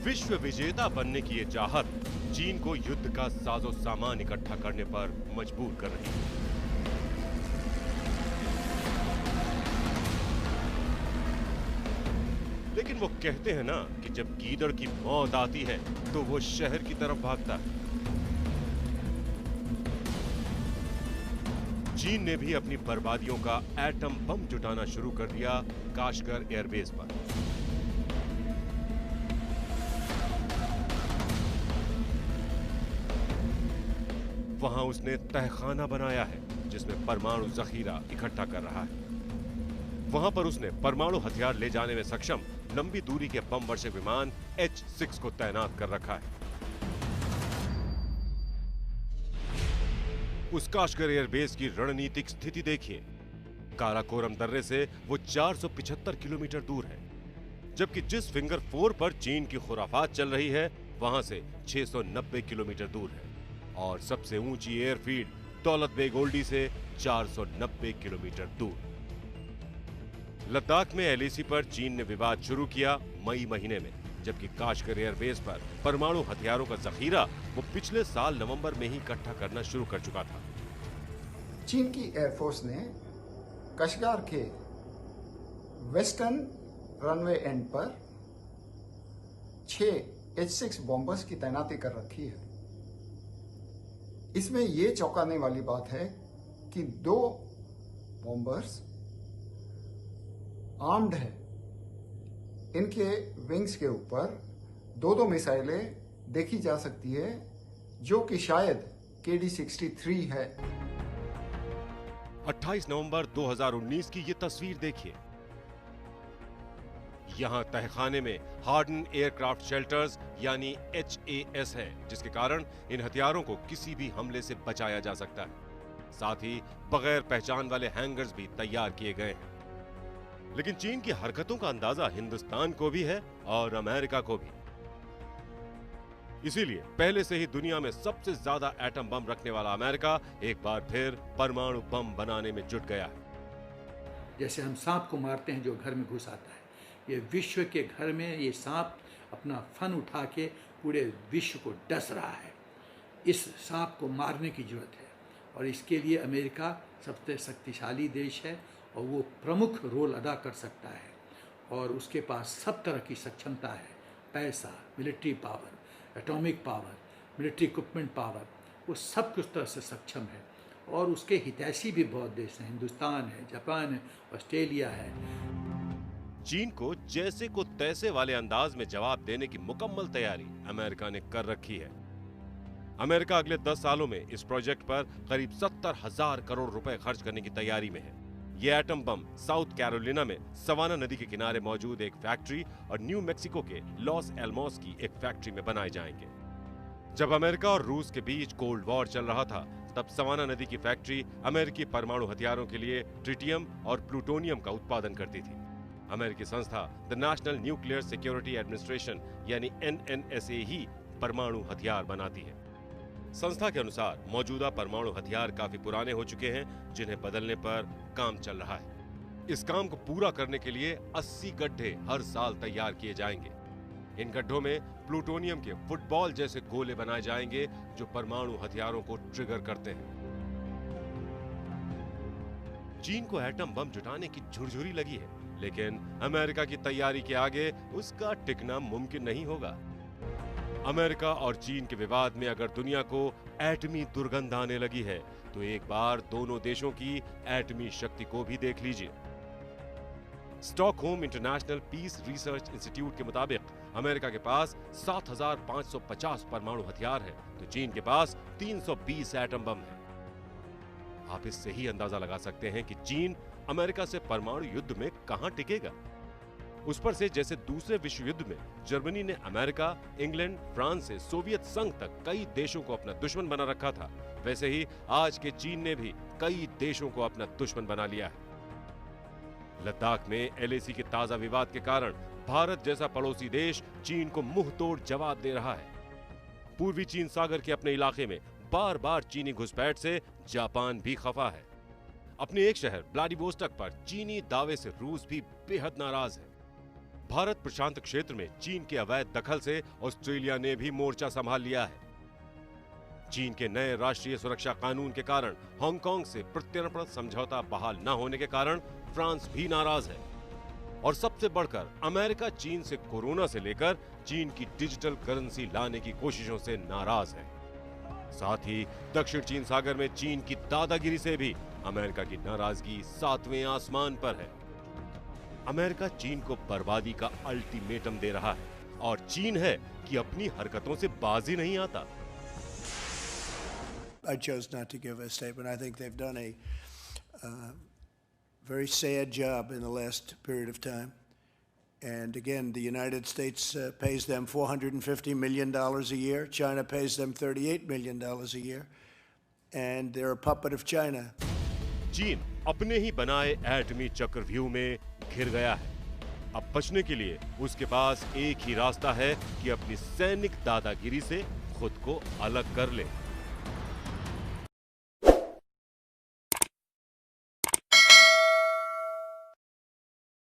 विश्व विजेता बनने की ये चाहत चीन को युद्ध का साजो सामान इकट्ठा करने पर मजबूर कर रही है। लेकिन वो कहते हैं ना कि जब गीदड़ की मौत आती है तो वो शहर की तरफ भागता है। चीन ने भी अपनी बर्बादियों का एटम बम जुटाना शुरू कर दिया काशगर एयरबेस पर। वहां उसने तहखाना बनाया है जिसमें परमाणु जखीरा इकट्ठा कर रहा है। वहां पर उसने परमाणु हथियार ले जाने में सक्षम लंबी दूरी के बम वर्षक विमान H-6 को तैनात कर रखा है। उस काशगर एयरबेस की रणनीतिक स्थिति देखिए। काराकोरम दर्रे से वो 475 किलोमीटर दूर है, जबकि जिस फिंगर 4 पर चीन की खुराफात चल रही है वहां से 690 किलोमीटर दूर है। और सबसे ऊंची एयरफील्ड दौलत बेग ओल्डी से 490 किलोमीटर दूर। लद्दाख में LAC पर चीन ने विवाद शुरू किया मई महीने में, जबकि काशगर एयरबेस पर परमाणु हथियारों का जखीरा वो पिछले साल नवंबर में ही इकट्ठा करना शुरू कर चुका था। चीन की एयरफोर्स ने कशगार के वेस्टर्न रनवे एंड पर 6 H-6 बॉम्बर्स की तैनाती कर रखी है। इसमें यह चौंकाने वाली बात है कि 2 बॉम्बर्स आर्म्ड है। इनके विंग्स के ऊपर 2 मिसाइलें देखी जा सकती है, जो कि शायद KD-63 है। 28 नवंबर 2019 की ये तस्वीर देखिए। यहां तहखाने में हार्डन एयरक्राफ्ट शेल्टर्स यानी HAS है, जिसके कारण इन हथियारों को किसी भी हमले से बचाया जा सकता है। साथ ही बगैर पहचान वाले हैंगर्स भी तैयार किए गए हैं। लेकिन चीन की हरकतों का अंदाजा हिंदुस्तान को भी है और अमेरिका को भी। इसीलिए पहले से ही दुनिया में सबसे ज्यादा एटम बम रखने वाला अमेरिका एक बार फिर परमाणु बम बनाने में जुट गया है। जैसे हम सांप को मारते हैं जो घर में घुस आता है, ये विश्व के घर में ये सांप अपना फन उठा के पूरे विश्व को डस रहा है। इस सांप को मारने की जरूरत है और इसके लिए अमेरिका सबसे शक्तिशाली देश है और वो प्रमुख रोल अदा कर सकता है और उसके पास सब तरह की सक्षमता है, पैसा, military power, atomic power, military equipment power, वो सब कुछ तरह से सक्षम है। और उसके हितैषी भी बहुत देश हैं, हिंदुस्तान है, जापान है, ऑस्ट्रेलिया है। चीन को जैसे को तैसे वाले अंदाज में जवाब देने की मुकम्मल तैयारी अमेरिका ने कर रखी है। अमेरिका अगले 10 सालों में इस प्रोजेक्ट पर करीब 70,000 करोड़ रुपए खर्च करने की तैयारी में है। ये एटम बम साउथ कैरोलिना में सवाना नदी के किनारे मौजूद एक फैक्ट्री और न्यू मैक्सिको के लॉस एल्मोस की एक फैक्ट्री में बनाए जाएंगे। जब अमेरिका और रूस के बीच कोल्ड वॉर चल रहा था, तब सवाना नदी की फैक्ट्री अमेरिकी परमाणु हथियारों के लिए ट्रिटियम और प्लूटोनियम का उत्पादन करती थी। अमेरिकी संस्था the national nuclear security administration यानी NNSA ही परमाणु हथियार बनाती है। संस्था के अनुसार मौजूदा परमाणु हथियार काफी पुराने हो चुके हैं, जिन्हें बदलने पर काम चल रहा है। इस काम को पूरा करने के लिए 80 गड्ढे हर साल तैयार किए जाएंगे। इन गड्ढों में प्लूटोनियम के फुटबॉल जैसे गोले बनाए जाएंगे जो परमाणु हथियारों को ट्रिगर करते हैं। चीन को एटम बम जुटाने की झुरझुरी लगी है, लेकिन अमेरिका की तैयारी के आगे उसका टिकना मुमकिन नहीं होगा। अमेरिका और चीन के विवाद में अगर दुनिया को एटमी दुर्गंध आने लगी है, तो एक बार दोनों देशों की एटमी शक्ति को भी देख लीजिए। Stockholm international peace research institute के मुताबिक अमेरिका के पास 7,550 परमाणु हथियार है, तो चीन के पास 320 एटम बम है। आप इससे ही अंदाजा लगा सकते हैं कि चीन अमेरिका से परमाणु युद्ध में कहां टिकेगा। उस पर से जैसे दूसरे विश्व युद्ध में जर्मनी ने अमेरिका, इंग्लैंड, फ्रांस से सोवियत संघ तक कई देशों को अपना दुश्मन बना रखा था, वैसे ही आज के चीन ने भी कई देशों को अपना दुश्मन बना लिया है। लद्दाख में LAC के ताजा विवाद के कारण भारत जैसा पड़ोसी देश चीन को मुंह तोड़ जवाब दे रहा है। पूर्वी चीन सागर के अपने इलाके में बार बार चीनी घुसपैठ से जापान भी खफा है। अपने एक शहर व्लादिवोस्टोक पर चीनी दावे से रूस भी बेहद नाराज है। भारत प्रशांत क्षेत्र में चीन के अवैध दखल से ऑस्ट्रेलिया ने भी मोर्चा संभाल लिया है। चीन के नए राष्ट्रीय सुरक्षा कानून के कारण हांगकांग से प्रत्यर्पण समझौता बहाल न होने के कारण फ्रांस भी नाराज है। और सबसे बढ़कर अमेरिका चीन से कोरोना से लेकर चीन की डिजिटल करेंसी लाने की कोशिशों से नाराज है। साथ ही दक्षिण चीन सागर में चीन की दादागिरी से भी अमेरिका की नाराजगी 7वें आसमान पर है। अमेरिका चीन को बर्बादी का अल्टीमेटम दे रहा है और चीन है कि अपनी हरकतों से बाज ही नहीं आता। I chose not to give a statement. I think they've done a very sad job in the last period of time. And again, the United States pays them $450 million a year. China pays them $38 million a year. And they're a puppet of China. चीन अपने ही बनाए एटमी चक्रव्यूह में घिर गया है। अब बचने के लिए उसके पास एक ही रास्ता है कि अपनी सैनिक दादागिरी से खुद को अलग कर ले।